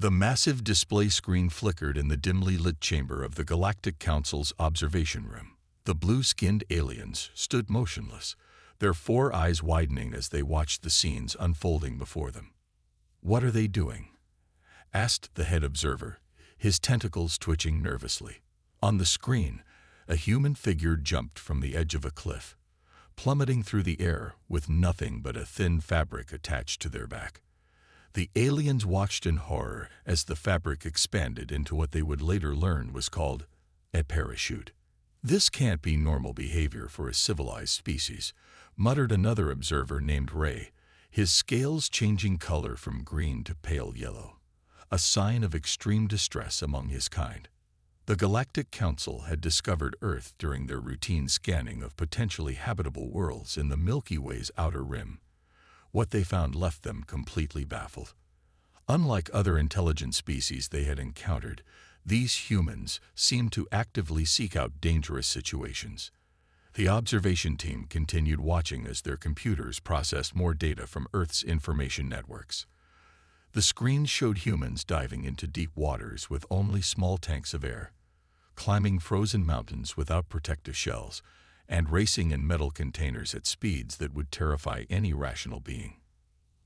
The massive display screen flickered in the dimly lit chamber of the Galactic Council's observation room. The blue-skinned aliens stood motionless, their four eyes widening as they watched the scenes unfolding before them. "What are they doing?" asked the head observer, his tentacles twitching nervously. On the screen, a human figure jumped from the edge of a cliff, plummeting through the air with nothing but a thin fabric attached to their back. The aliens watched in horror as the fabric expanded into what they would later learn was called a parachute. "This can't be normal behavior for a civilized species," muttered another observer named Ray, his scales changing color from green to pale yellow, a sign of extreme distress among his kind. The Galactic Council had discovered Earth during their routine scanning of potentially habitable worlds in the Milky Way's outer rim. What they found left them completely baffled. Unlike other intelligent species they had encountered, these humans seemed to actively seek out dangerous situations. The observation team continued watching as their computers processed more data from Earth's information networks. The screen showed humans diving into deep waters with only small tanks of air, climbing frozen mountains without protective shells, and racing in metal containers at speeds that would terrify any rational being.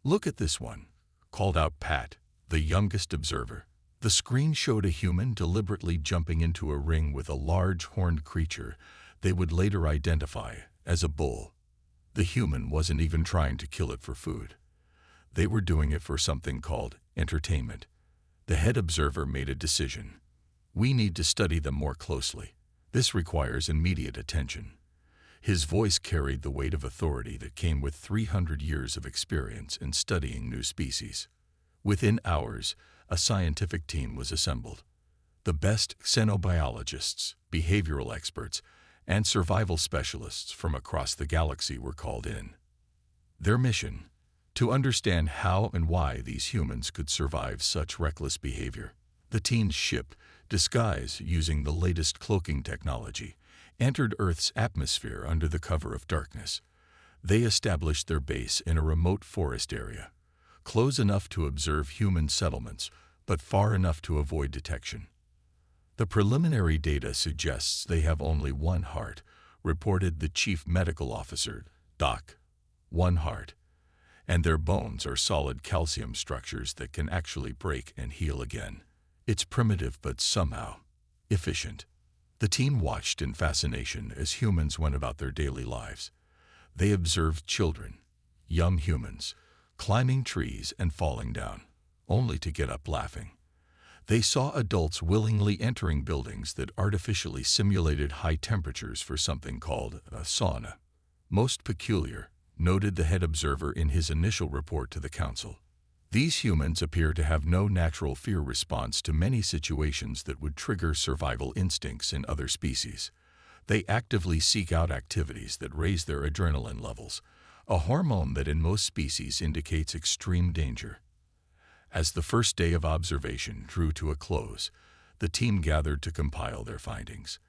"Look at this one," called out Pat, the youngest observer. The screen showed a human deliberately jumping into a ring with a large horned creature they would later identify as a bull. The human wasn't even trying to kill it for food. They were doing it for something called entertainment. The head observer made a decision. "We need to study them more closely. This requires immediate attention." His voice carried the weight of authority that came with 300 years of experience in studying new species. Within hours, a scientific team was assembled. The best xenobiologists, behavioral experts, and survival specialists from across the galaxy were called in. Their mission: to understand how and why these humans could survive such reckless behavior. The team's ship, disguised using the latest cloaking technology, entered Earth's atmosphere under the cover of darkness. They established their base in a remote forest area, close enough to observe human settlements, but far enough to avoid detection. "The preliminary data suggests they have only one heart," reported the chief medical officer, Doc. "One heart. And their bones are solid calcium structures that can actually break and heal again. It's primitive but somehow efficient." The team watched in fascination as humans went about their daily lives. They observed children, young humans, climbing trees and falling down, only to get up laughing. They saw adults willingly entering buildings that artificially simulated high temperatures for something called a sauna. "Most peculiar," noted the head observer in his initial report to the council. "These humans appear to have no natural fear response to many situations that would trigger survival instincts in other species. They actively seek out activities that raise their adrenaline levels, a hormone that in most species indicates extreme danger." As the first day of observation drew to a close, the team gathered to compile their findings.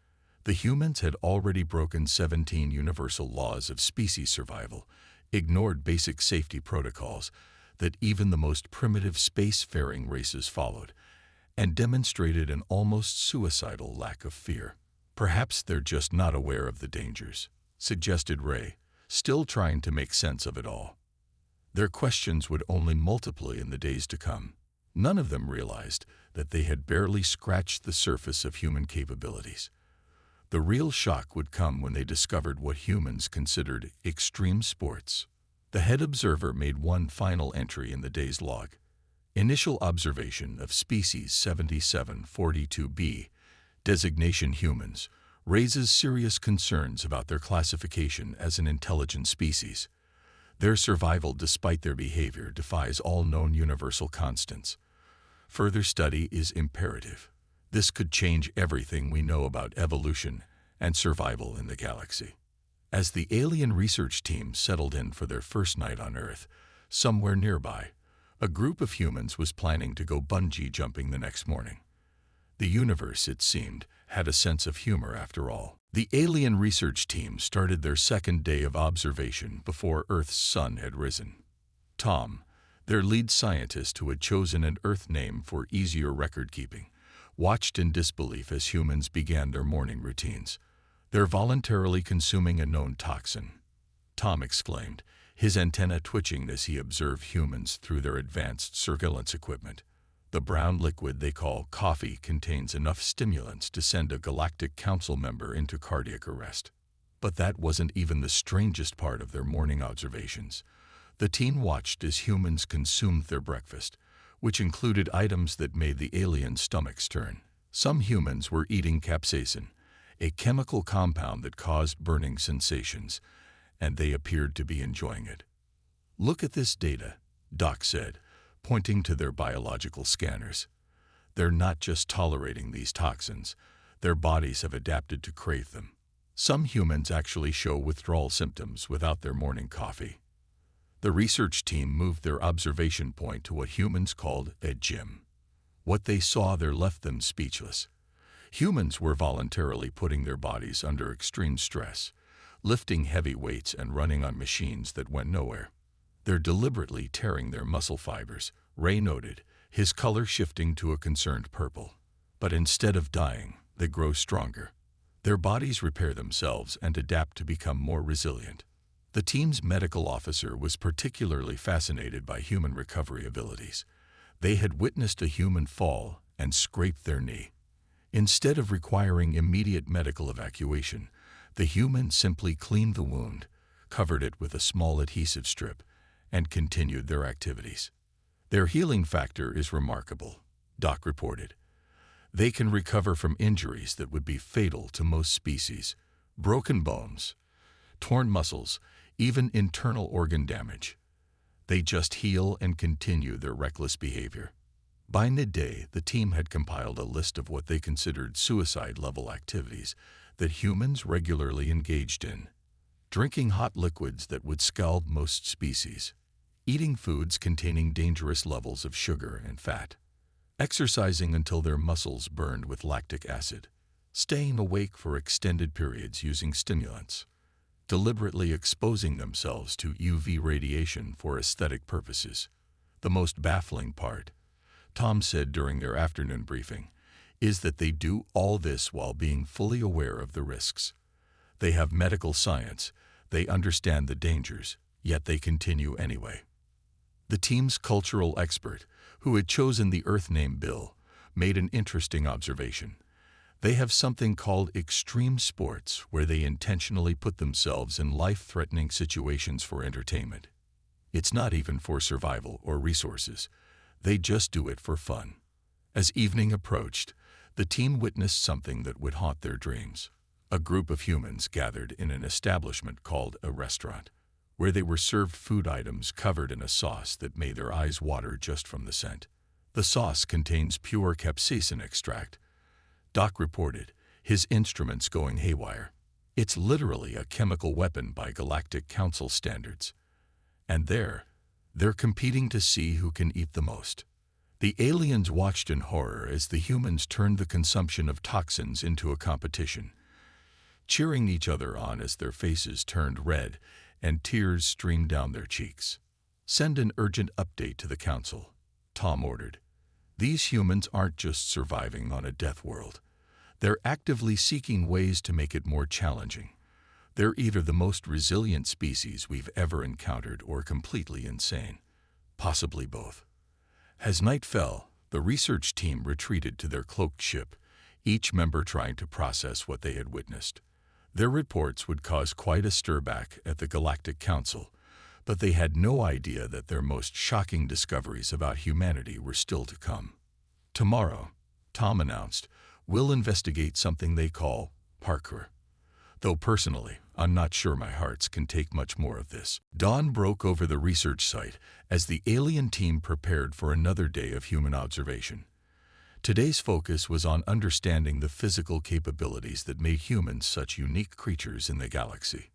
The humans had already broken 17 universal laws of species survival, ignored basic safety protocols that even the most primitive spacefaring races followed, and demonstrated an almost suicidal lack of fear. "Perhaps they're just not aware of the dangers," suggested Ray, still trying to make sense of it all. Their questions would only multiply in the days to come. None of them realized that they had barely scratched the surface of human capabilities. The real shock would come when they discovered what humans considered extreme sports. The head observer made one final entry in the day's log. "Initial observation of species 7742b, designation humans, raises serious concerns about their classification as an intelligent species. Their survival despite their behavior defies all known universal constants. Further study is imperative. This could change everything we know about evolution and survival in the galaxy." As the alien research team settled in for their first night on Earth, somewhere nearby, a group of humans was planning to go bungee jumping the next morning. The universe, it seemed, had a sense of humor after all. The alien research team started their second day of observation before Earth's sun had risen. Tom, Their lead scientist, who had chosen an Earth name for easier record-keeping, watched in disbelief as humans began their morning routines. "They're voluntarily consuming a known toxin," Tom exclaimed, his antenna twitching as he observed humans through their advanced surveillance equipment. "The brown liquid they call coffee contains enough stimulants to send a Galactic Council member into cardiac arrest." But that wasn't even the strangest part of their morning observations. The team watched as humans consumed their breakfast, which included items that made the aliens' stomachs turn. Some humans were eating capsaicin, a chemical compound that caused burning sensations, and they appeared to be enjoying it. "Look at this data," Doc said, pointing to their biological scanners. "They're not just tolerating these toxins, their bodies have adapted to crave them. Some humans actually show withdrawal symptoms without their morning coffee." The research team moved their observation point to what humans called a gym. What they saw there left them speechless. Humans were voluntarily putting their bodies under extreme stress, lifting heavy weights and running on machines that went nowhere. "They're deliberately tearing their muscle fibers," Ray noted, his color shifting to a concerned purple. "But instead of dying, they grow stronger. Their bodies repair themselves and adapt to become more resilient." The team's medical officer was particularly fascinated by human recovery abilities. They had witnessed a human fall and scraped their knee. Instead of requiring immediate medical evacuation, the human simply cleaned the wound, covered it with a small adhesive strip, and continued their activities. "Their healing factor is remarkable," Doc reported. "They can recover from injuries that would be fatal to most species: broken bones, torn muscles, even internal organ damage. They just heal and continue their reckless behavior." By midday, the team had compiled a list of what they considered suicide-level activities that humans regularly engaged in: drinking hot liquids that would scald most species, eating foods containing dangerous levels of sugar and fat, exercising until their muscles burned with lactic acid, staying awake for extended periods using stimulants, deliberately exposing themselves to UV radiation for aesthetic purposes. "The most baffling part," Tom said during their afternoon briefing, "is that they do all this while being fully aware of the risks. They have medical science, they understand the dangers, yet they continue anyway." The team's cultural expert, who had chosen the Earth name Bill, made an interesting observation. "They have something called extreme sports, where they intentionally put themselves in life-threatening situations for entertainment. It's not even for survival or resources. They just do it for fun." As evening approached, the team witnessed something that would haunt their dreams. A group of humans gathered in an establishment called a restaurant, where they were served food items covered in a sauce that made their eyes water just from the scent. "The sauce contains pure capsaicin extract," Doc reported, his instruments going haywire. "It's literally a chemical weapon by Galactic Council standards. And they're competing to see who can eat the most." The aliens watched in horror as the humans turned the consumption of toxins into a competition, cheering each other on as their faces turned red and tears streamed down their cheeks. "Send an urgent update to the Council," Tom ordered. "These humans aren't just surviving on a death world. They're actively seeking ways to make it more challenging. They're either the most resilient species we've ever encountered or completely insane. Possibly both." As night fell, the research team retreated to their cloaked ship, each member trying to process what they had witnessed. Their reports would cause quite a stirback at the Galactic Council, but they had no idea that their most shocking discoveries about humanity were still to come. "Tomorrow," Tom announced, "we'll investigate something they call parkour. Though personally, I'm not sure my hearts can take much more of this." Dawn broke over the research site as the alien team prepared for another day of human observation. Today's focus was on understanding the physical capabilities that made humans such unique creatures in the galaxy.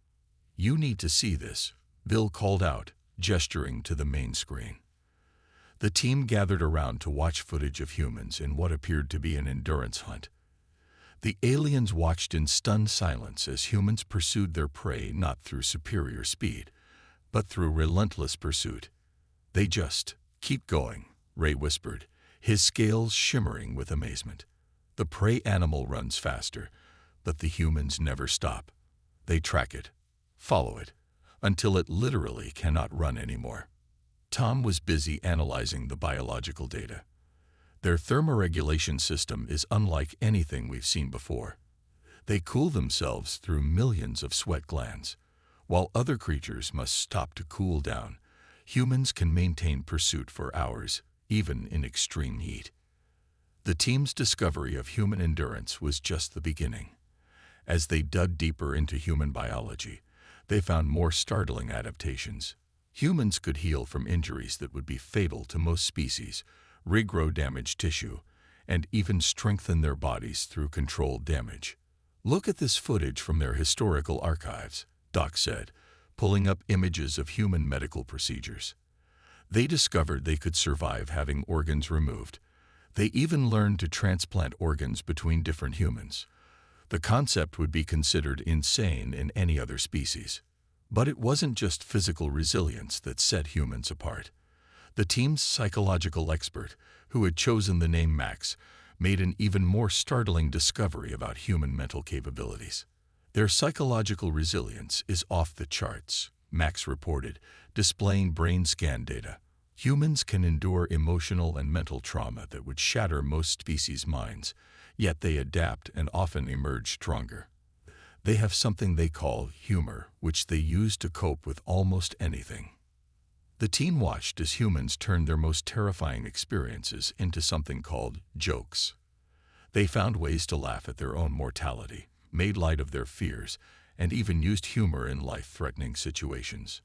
"You need to see this," Bill called out, gesturing to the main screen. The team gathered around to watch footage of humans in what appeared to be an endurance hunt. The aliens watched in stunned silence as humans pursued their prey not through superior speed, but through relentless pursuit. They just "Keep going," Ray whispered, his scales shimmering with amazement. "The prey animal runs faster, but the humans never stop. They track it, follow it, until it literally cannot run anymore." Tom was busy analyzing the biological data. Their thermoregulation system is unlike anything we've seen before. They cool themselves through millions of sweat glands. While other creatures must stop to cool down, humans can maintain pursuit for hours, even in extreme heat. The team's discovery of human endurance was just the beginning. As they dug deeper into human biology, they found more startling adaptations. Humans could heal from injuries that would be fatal to most species, regrow damaged tissue, and even strengthen their bodies through controlled damage. "Look at this footage from their historical archives," Doc said, pulling up images of human medical procedures. They discovered they could survive having organs removed. They even learned to transplant organs between different humans. The concept would be considered insane in any other species. But it wasn't just physical resilience that set humans apart. The team's psychological expert, who had chosen the name Max, made an even more startling discovery about human mental capabilities. "Their psychological resilience is off the charts," Max reported, displaying brain scan data. "Humans can endure emotional and mental trauma that would shatter most species' minds, yet they adapt and often emerge stronger. They have something they call humor, which they use to cope with almost anything." The team watched as humans turned their most terrifying experiences into something called jokes. They found ways to laugh at their own mortality, made light of their fears, and even used humor in life-threatening situations.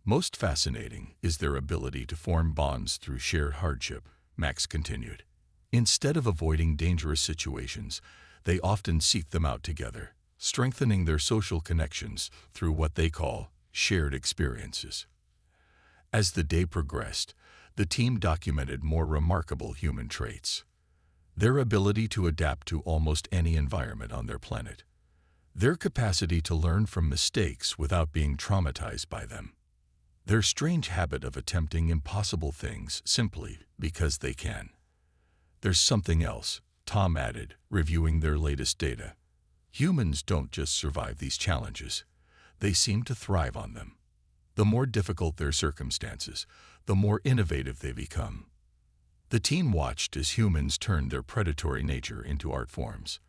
"Most fascinating is their ability to form bonds through shared hardship," Max continued. "Instead of avoiding dangerous situations, they often seek them out together, strengthening their social connections through what they call shared experiences." As the day progressed, the team documented more remarkable human traits. Their ability to adapt to almost any environment on their planet. Their capacity to learn from mistakes without being traumatized by them. Their strange habit of attempting impossible things simply because they can. "There's something else," Tom added, reviewing their latest data. "Humans don't just survive these challenges. They seem to thrive on them. The more difficult their circumstances, the more innovative they become." The team watched as humans turned their predatory nature into art forms.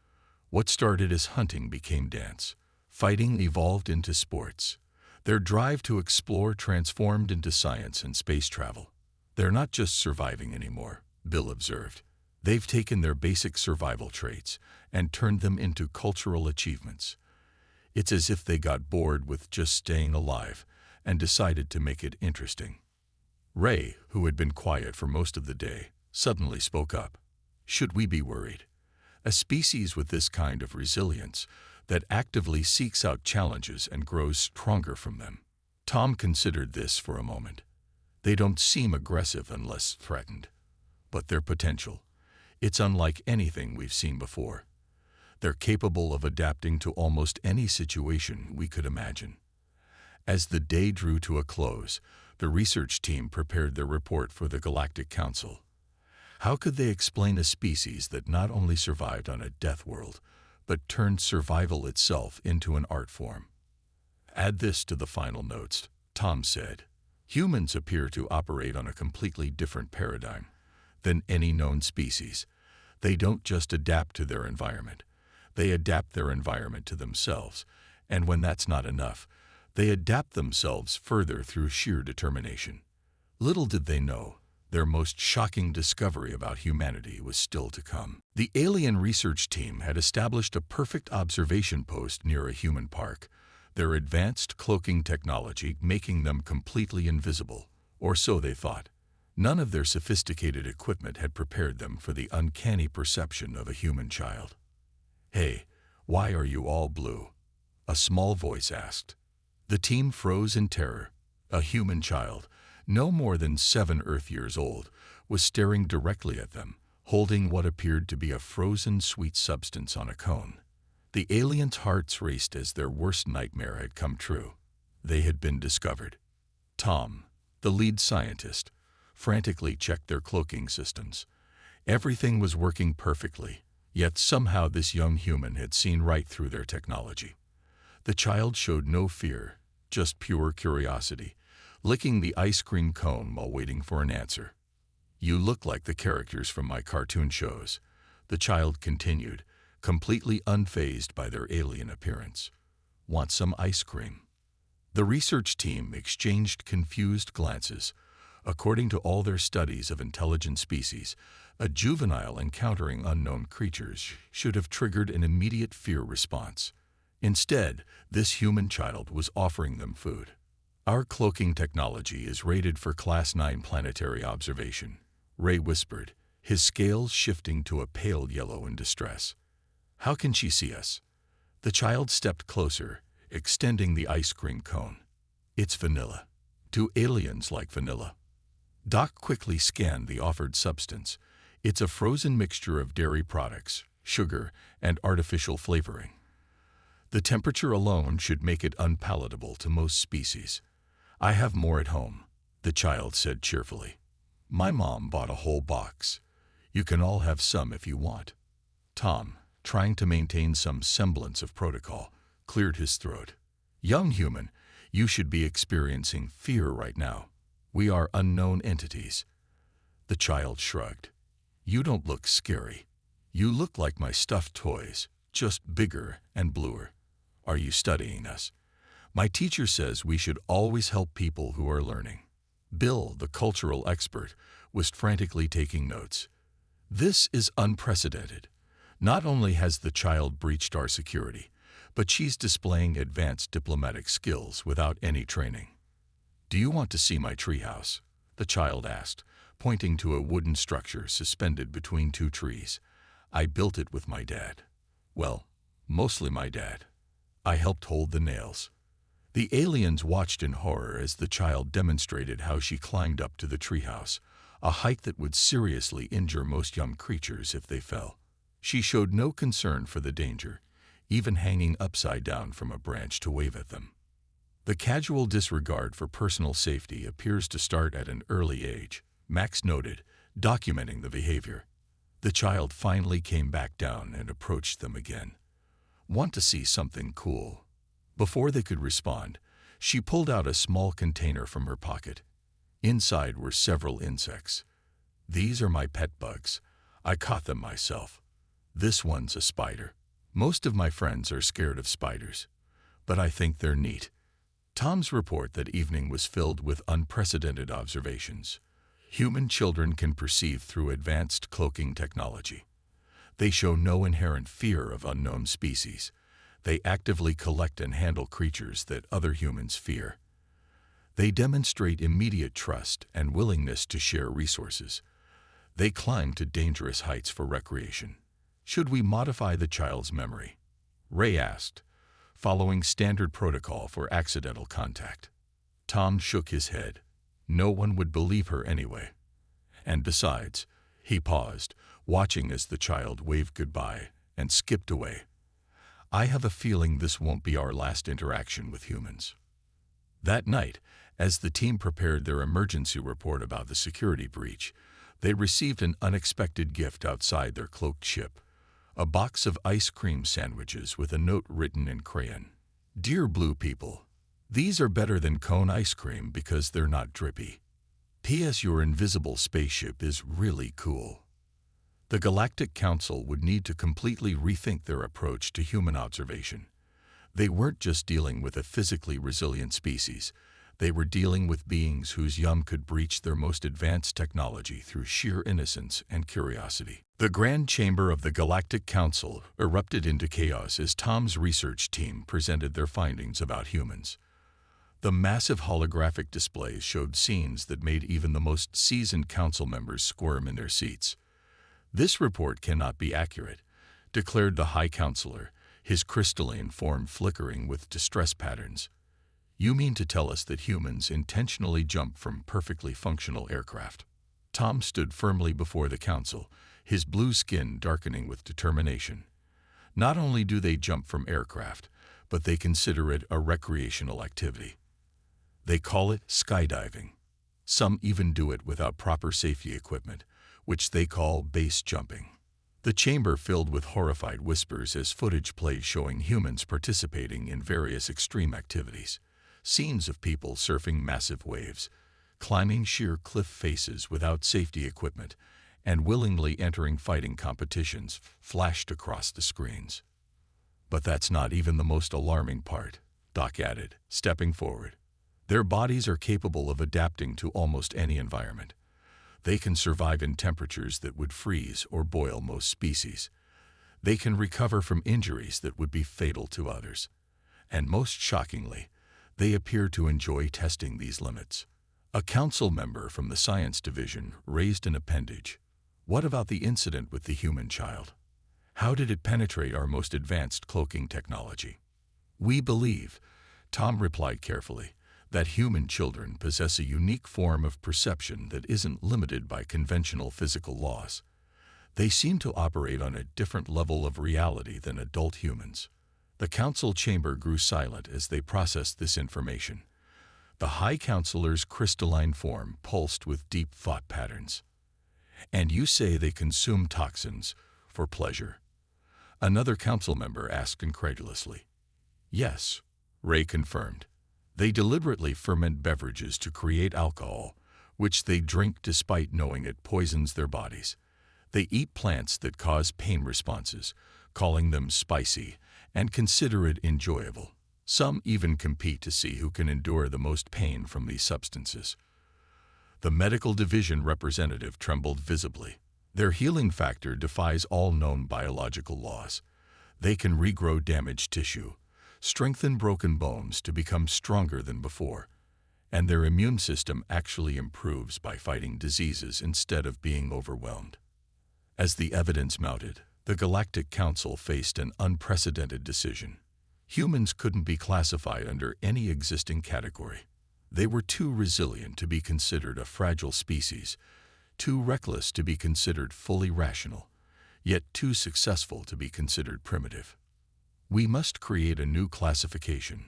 What started as hunting became dance. Fighting evolved into sports. Their drive to explore transformed into science and space travel. "They're not just surviving anymore," Bill observed. "They've taken their basic survival traits and turned them into cultural achievements. It's as if they got bored with just staying alive and decided to make it interesting." Ray, who had been quiet for most of the day, suddenly spoke up. "Should we be worried? A species with this kind of resilience that actively seeks out challenges and grows stronger from them." Tom considered this for a moment. "They don't seem aggressive unless threatened. But their potential, it's unlike anything we've seen before. They're capable of adapting to almost any situation we could imagine." As the day drew to a close, the research team prepared their report for the Galactic Council. How could they explain a species that not only survived on a death world, but turned survival itself into an art form? "Add this to the final notes," Tom said. "Humans appear to operate on a completely different paradigm than any known species. They don't just adapt to their environment. They adapt their environment to themselves, and when that's not enough, they adapt themselves further through sheer determination." Little did they know, their most shocking discovery about humanity was still to come. The alien research team had established a perfect observation post near a human park, their advanced cloaking technology making them completely invisible, or so they thought. None of their sophisticated equipment had prepared them for the uncanny perception of a human child. "Hey, why are you all blue?" a small voice asked. The team froze in terror. A human child, no more than 7 Earth years old, was staring directly at them, holding what appeared to be a frozen sweet substance on a cone. The aliens' hearts raced as their worst nightmare had come true. They had been discovered. Tom, the lead scientist, frantically checked their cloaking systems. Everything was working perfectly, yet somehow this young human had seen right through their technology. The child showed no fear, just pure curiosity, licking the ice cream cone while waiting for an answer. "You look like the characters from my cartoon shows," the child continued, completely unfazed by their alien appearance. "Want some ice cream?" The research team exchanged confused glances. According to all their studies of intelligent species, a juvenile encountering unknown creatures should have triggered an immediate fear response. Instead, this human child was offering them food. "Our cloaking technology is rated for Class 9 planetary observation," Ray whispered, his scales shifting to a pale yellow in distress. "How can she see us?" The child stepped closer, extending the ice cream cone. "It's vanilla. Do aliens like vanilla?" Doc quickly scanned the offered substance. It's a frozen mixture of dairy products, sugar, and artificial flavoring. The temperature alone should make it unpalatable to most species. "I have more at home," the child said cheerfully. "My mom bought a whole box. You can all have some if you want." Tom, trying to maintain some semblance of protocol, cleared his throat. "Young human, you should be experiencing fear right now. We are unknown entities." The child shrugged. "You don't look scary. You look like my stuffed toys, just bigger and bluer. Are you studying us? My teacher says we should always help people who are learning." Bill, the cultural expert, was frantically taking notes. "This is unprecedented. Not only has the child breached our security, but she's displaying advanced diplomatic skills without any training." "Do you want to see my treehouse?" the child asked, pointing to a wooden structure suspended between two trees. "I built it with my dad. Well, mostly my dad. I helped hold the nails." The aliens watched in horror as the child demonstrated how she climbed up to the treehouse, a height that would seriously injure most young creatures if they fell. She showed no concern for the danger, even hanging upside down from a branch to wave at them. The casual disregard for personal safety appears to start at an early age, Max noted, documenting the behavior. The child finally came back down and approached them again. "Want to see something cool?" Before they could respond, she pulled out a small container from her pocket. Inside were several insects. "These are my pet bugs. I caught them myself. This one's a spider. Most of my friends are scared of spiders, but I think they're neat." Tom's report that evening was filled with unprecedented observations. Human children can perceive through advanced cloaking technology. They show no inherent fear of unknown species. They actively collect and handle creatures that other humans fear. They demonstrate immediate trust and willingness to share resources. They climb to dangerous heights for recreation. "Should we modify the child's memory?" Ray asked, following standard protocol for accidental contact. Tom shook his head. No one would believe her anyway. And besides, he paused, watching as the child waved goodbye and skipped away. "I have a feeling this won't be our last interaction with humans." That night, as the team prepared their emergency report about the security breach, they received an unexpected gift outside their cloaked ship. A box of ice cream sandwiches with a note written in crayon. "Dear blue people, these are better than cone ice cream because they're not drippy. P.S. Your invisible spaceship is really cool." The Galactic Council would need to completely rethink their approach to human observation. They weren't just dealing with a physically resilient species. They were dealing with beings whose young could breach their most advanced technology through sheer innocence and curiosity. The Grand Chamber of the Galactic Council erupted into chaos as Tom's research team presented their findings about humans. The massive holographic displays showed scenes that made even the most seasoned council members squirm in their seats. "This report cannot be accurate," declared the High Counselor, his crystalline form flickering with distress patterns. "You mean to tell us that humans intentionally jump from perfectly functional aircraft?" Tom stood firmly before the council, his blue skin darkening with determination. "Not only do they jump from aircraft, but they consider it a recreational activity. They call it skydiving. Some even do it without proper safety equipment, which they call base jumping. The chamber filled with horrified whispers as footage plays showing humans participating in various extreme activities. Scenes of people surfing massive waves, climbing sheer cliff faces without safety equipment, and willingly entering fighting competitions flashed across the screens. But that's not even the most alarming part, Doc added, stepping forward. Their bodies are capable of adapting to almost any environment. They can survive in temperatures that would freeze or boil most species. They can recover from injuries that would be fatal to others. And most shockingly, they appear to enjoy testing these limits. A council member from the science division raised an appendage. What about the incident with the human child? How did it penetrate our most advanced cloaking technology? We believe, Tom replied carefully, that human children possess a unique form of perception that isn't limited by conventional physical laws. They seem to operate on a different level of reality than adult humans. The council chamber grew silent as they processed this information. The High Counselor's crystalline form pulsed with deep thought patterns. And you say they consume toxins for pleasure? Another council member asked incredulously. Yes, Ray confirmed. They deliberately ferment beverages to create alcohol, which they drink despite knowing it poisons their bodies. They eat plants that cause pain responses, calling them spicy, and consider it enjoyable. Some even compete to see who can endure the most pain from these substances. The medical division representative trembled visibly. Their healing factor defies all known biological laws. They can regrow damaged tissue, strengthen broken bones to become stronger than before, and their immune system actually improves by fighting diseases instead of being overwhelmed. As the evidence mounted, the Galactic Council faced an unprecedented decision. Humans couldn't be classified under any existing category. They were too resilient to be considered a fragile species, too reckless to be considered fully rational, yet too successful to be considered primitive. We must create a new classification,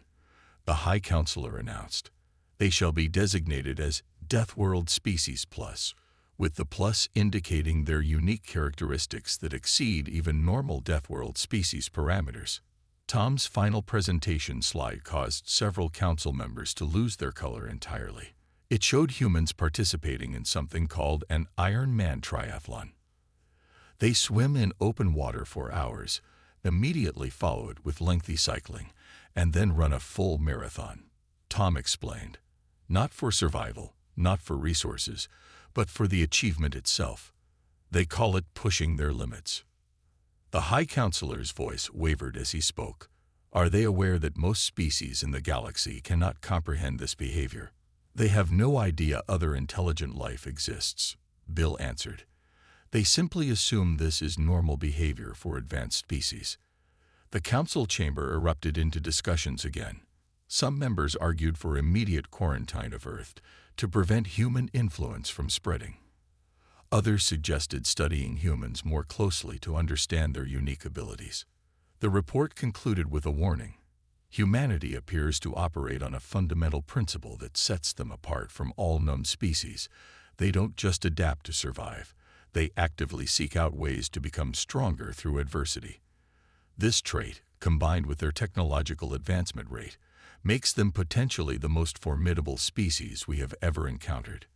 the High Counselor announced. They shall be designated as Death World Species Plus, with the plus indicating their unique characteristics that exceed even normal Death World species parameters. Tom's final presentation slide caused several council members to lose their color entirely. It showed humans participating in something called an Iron Man triathlon. They swim in open water for hours, immediately followed with lengthy cycling, and then run a full marathon. Tom explained, not for survival, not for resources, but for the achievement itself. They call it pushing their limits. The High Counselor's voice wavered as he spoke. Are they aware that most species in the galaxy cannot comprehend this behavior? They have no idea other intelligent life exists, Bill answered. They simply assume this is normal behavior for advanced species. The council chamber erupted into discussions again. Some members argued for immediate quarantine of Earth to prevent human influence from spreading. Others suggested studying humans more closely to understand their unique abilities. The report concluded with a warning. Humanity appears to operate on a fundamental principle that sets them apart from all known species. They don't just adapt to survive. They actively seek out ways to become stronger through adversity. This trait, combined with their technological advancement rate, makes them potentially the most formidable species we have ever encountered.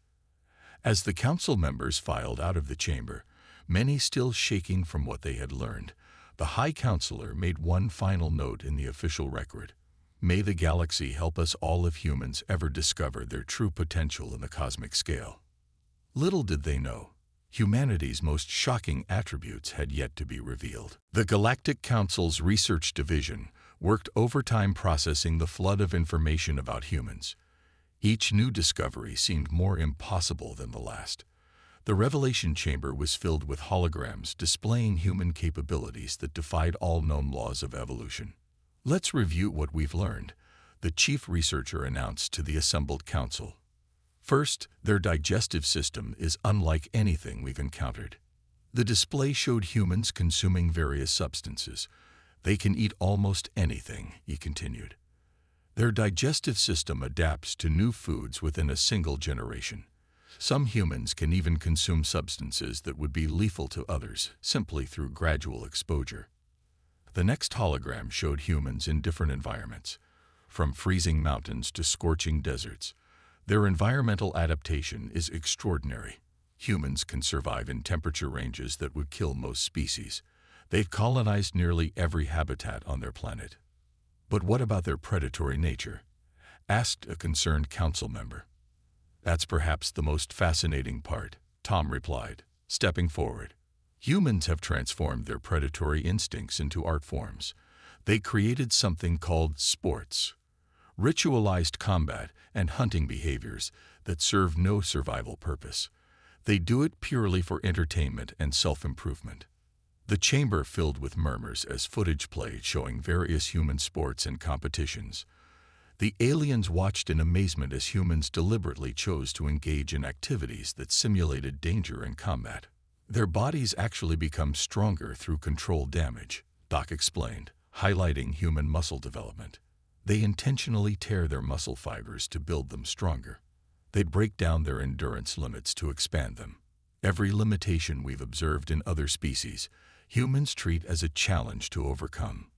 As the council members filed out of the chamber, many still shaking from what they had learned, the High Counselor made one final note in the official record. May the galaxy help us all if humans ever discover their true potential in the cosmic scale. Little did they know, humanity's most shocking attributes had yet to be revealed. The Galactic Council's research division worked overtime processing the flood of information about humans. Each new discovery seemed more impossible than the last. The revelation chamber was filled with holograms displaying human capabilities that defied all known laws of evolution. Let's review what we've learned, the chief researcher announced to the assembled council. First, their digestive system is unlike anything we've encountered. The display showed humans consuming various substances. They can eat almost anything, he continued. Their digestive system adapts to new foods within a single generation. Some humans can even consume substances that would be lethal to others simply through gradual exposure. The next hologram showed humans in different environments, from freezing mountains to scorching deserts. Their environmental adaptation is extraordinary. Humans can survive in temperature ranges that would kill most species. They've colonized nearly every habitat on their planet. But what about their predatory nature? Asked a concerned council member. That's perhaps the most fascinating part, Tom replied, stepping forward. Humans have transformed their predatory instincts into art forms. They created something called sports, ritualized combat and hunting behaviors that serve no survival purpose. They do it purely for entertainment and self-improvement. The chamber filled with murmurs as footage played showing various human sports and competitions. The aliens watched in amazement as humans deliberately chose to engage in activities that simulated danger and combat. Their bodies actually become stronger through controlled damage, Doc explained, highlighting human muscle development. They intentionally tear their muscle fibers to build them stronger. They break down their endurance limits to expand them. Every limitation we've observed in other species, humans treat as a challenge to overcome.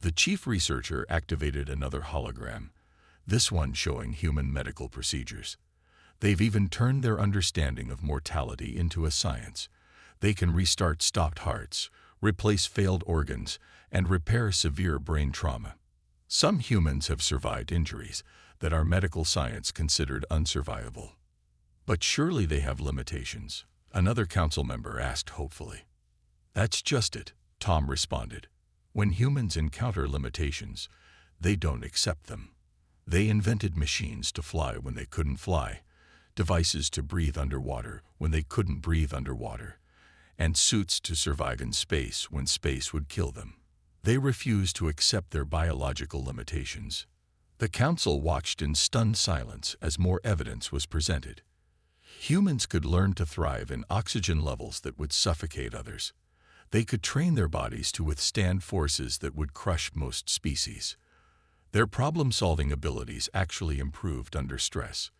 The chief researcher activated another hologram, this one showing human medical procedures. They've even turned their understanding of mortality into a science. They can restart stopped hearts, replace failed organs, and repair severe brain trauma. Some humans have survived injuries that our medical science considered unsurvivable. But surely they have limitations, another council member asked hopefully. That's just it, Tom responded. When humans encounter limitations, they don't accept them. They invented machines to fly when they couldn't fly, devices to breathe underwater when they couldn't breathe underwater, and suits to survive in space when space would kill them. They refused to accept their biological limitations. The council watched in stunned silence as more evidence was presented. Humans could learn to thrive in oxygen levels that would suffocate others. They could train their bodies to withstand forces that would crush most species. Their problem-solving abilities actually improved under stress.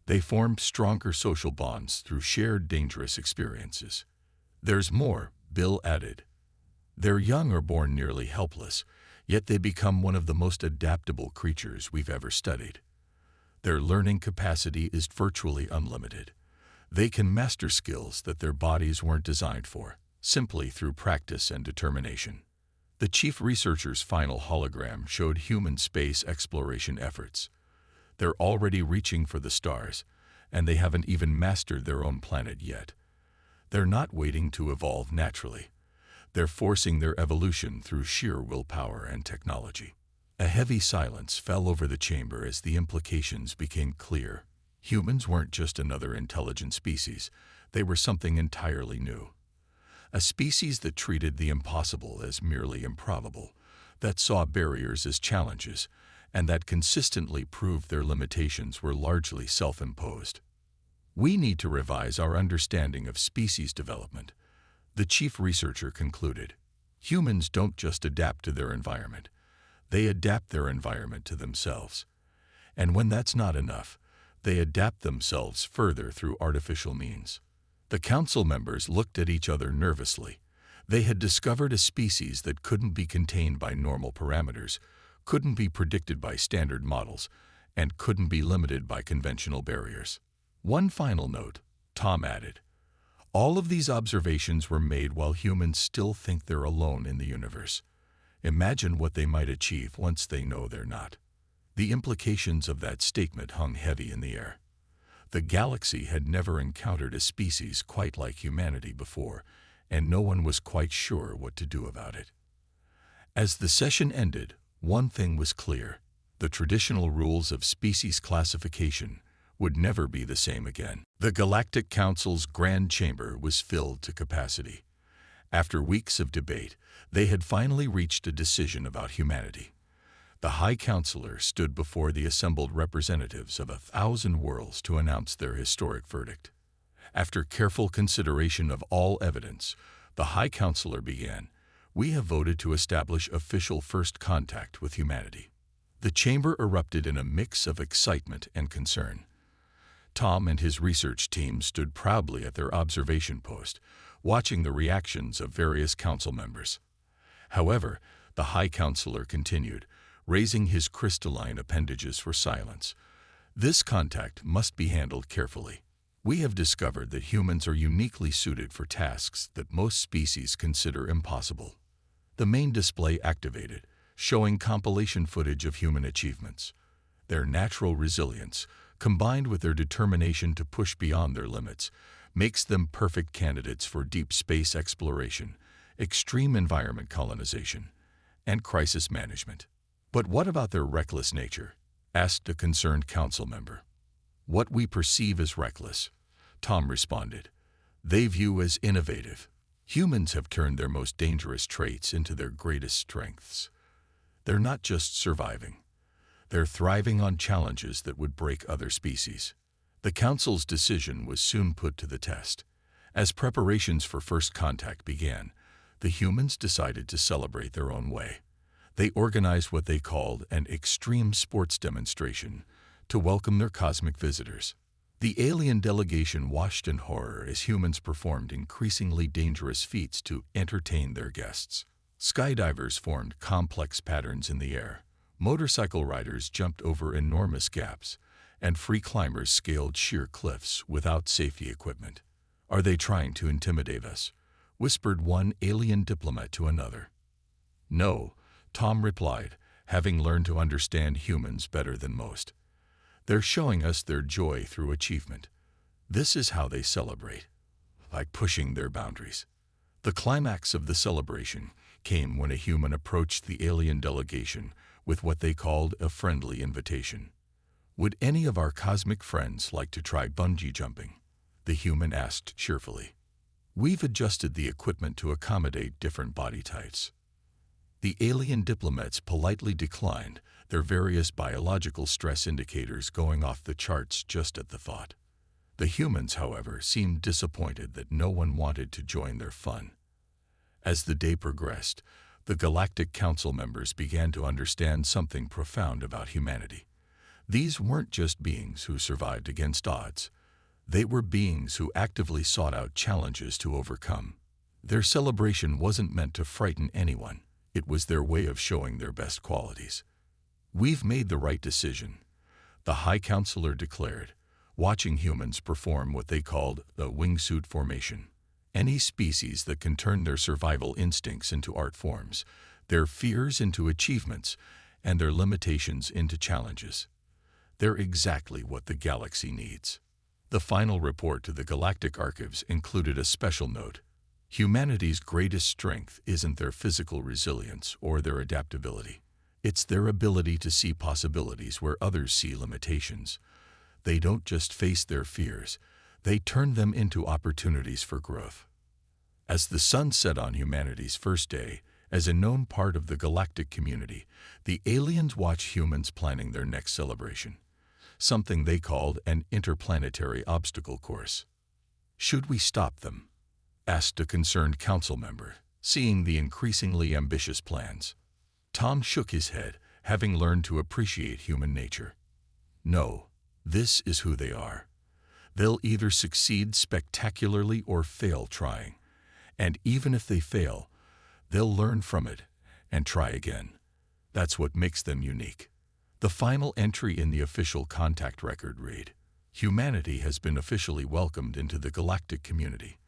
They formed stronger social bonds through shared dangerous experiences. There's more, Bill added. Their young are born nearly helpless, yet they become one of the most adaptable creatures we've ever studied. Their learning capacity is virtually unlimited. They can master skills that their bodies weren't designed for, simply through practice and determination. The chief researcher's final hologram showed human space exploration efforts. They're already reaching for the stars, and they haven't even mastered their own planet yet. They're not waiting to evolve naturally. They're forcing their evolution through sheer willpower and technology. A heavy silence fell over the chamber as the implications became clear. Humans weren't just another intelligent species. They were something entirely new. A species that treated the impossible as merely improbable, that saw barriers as challenges, and that consistently proved their limitations were largely self-imposed. We need to revise our understanding of species development, the chief researcher concluded. Humans don't just adapt to their environment. They adapt their environment to themselves. And when that's not enough, they adapt themselves further through artificial means. The council members looked at each other nervously. They had discovered a species that couldn't be contained by normal parameters, couldn't be predicted by standard models, and couldn't be limited by conventional barriers. One final note, Tom added. All of these observations were made while humans still think they're alone in the universe. Imagine what they might achieve once they know they're not. The implications of that statement hung heavy in the air. The galaxy had never encountered a species quite like humanity before, and no one was quite sure what to do about it. As the session ended, one thing was clear. The traditional rules of species classification would never be the same again. The Galactic Council's Grand Chamber was filled to capacity. After weeks of debate, they had finally reached a decision about humanity. The High Counselor stood before the assembled representatives of 1,000 worlds to announce their historic verdict. After careful consideration of all evidence, the High Counselor began, "We have voted to establish official first contact with humanity." The chamber erupted in a mix of excitement and concern. Tom and his research team stood proudly at their observation post, watching the reactions of various council members. However, the High Counselor continued, raising his crystalline appendages for silence. This contact must be handled carefully. We have discovered that humans are uniquely suited for tasks that most species consider impossible. The main display activated, showing compilation footage of human achievements. Their natural resilience, combined with their determination to push beyond their limits, makes them perfect candidates for deep space exploration, extreme environment colonization, and crisis management. But what about their reckless nature? Asked a concerned council member. What we perceive as reckless, Tom responded, they view as innovative. Humans have turned their most dangerous traits into their greatest strengths. They're not just surviving. They're thriving on challenges that would break other species. The council's decision was soon put to the test. As preparations for first contact began, the humans decided to celebrate their own way. They organized what they called an extreme sports demonstration to welcome their cosmic visitors. The alien delegation watched in horror as humans performed increasingly dangerous feats to entertain their guests. Skydivers formed complex patterns in the air, motorcycle riders jumped over enormous gaps, and free climbers scaled sheer cliffs without safety equipment. "Are they trying to intimidate us?" whispered one alien diplomat to another. "No," Tom replied, having learned to understand humans better than most. "They're showing us their joy through achievement. This is how they celebrate, by pushing their boundaries." The climax of the celebration came when a human approached the alien delegation with what they called a friendly invitation. "Would any of our cosmic friends like to try bungee jumping?" the human asked cheerfully. "We've adjusted the equipment to accommodate different body types." The alien diplomats politely declined, their various biological stress indicators going off the charts just at the thought. The humans, however, seemed disappointed that no one wanted to join their fun. As the day progressed, the Galactic Council members began to understand something profound about humanity. These weren't just beings who survived against odds. They were beings who actively sought out challenges to overcome. Their celebration wasn't meant to frighten anyone. It was their way of showing their best qualities. "We've made the right decision," the High Counselor declared, watching humans perform what they called the wingsuit formation. Any species that can turn their survival instincts into art forms, their fears into achievements, and their limitations into challenges. They're exactly what the galaxy needs. The final report to the Galactic Archives included a special note. Humanity's greatest strength isn't their physical resilience or their adaptability. It's their ability to see possibilities where others see limitations. They don't just face their fears, they turn them into opportunities for growth. As the sun set on humanity's first day, as a known part of the galactic community, the aliens watched humans planning their next celebration, something they called an interplanetary obstacle course. "Should we stop them?" asked a concerned council member, seeing the increasingly ambitious plans. Tom shook his head, having learned to appreciate human nature. "No, this is who they are. They'll either succeed spectacularly or fail trying. And even if they fail, they'll learn from it and try again. That's what makes them unique." The final entry in the official contact record read, "Humanity has been officially welcomed into the galactic community.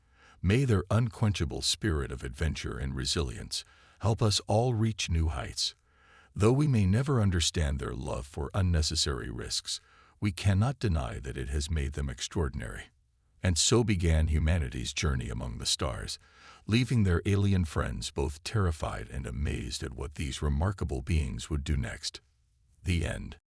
May their unquenchable spirit of adventure and resilience help us all reach new heights. Though we may never understand their love for unnecessary risks, we cannot deny that it has made them extraordinary." And so began humanity's journey among the stars, leaving their alien friends both terrified and amazed at what these remarkable beings would do next. The end.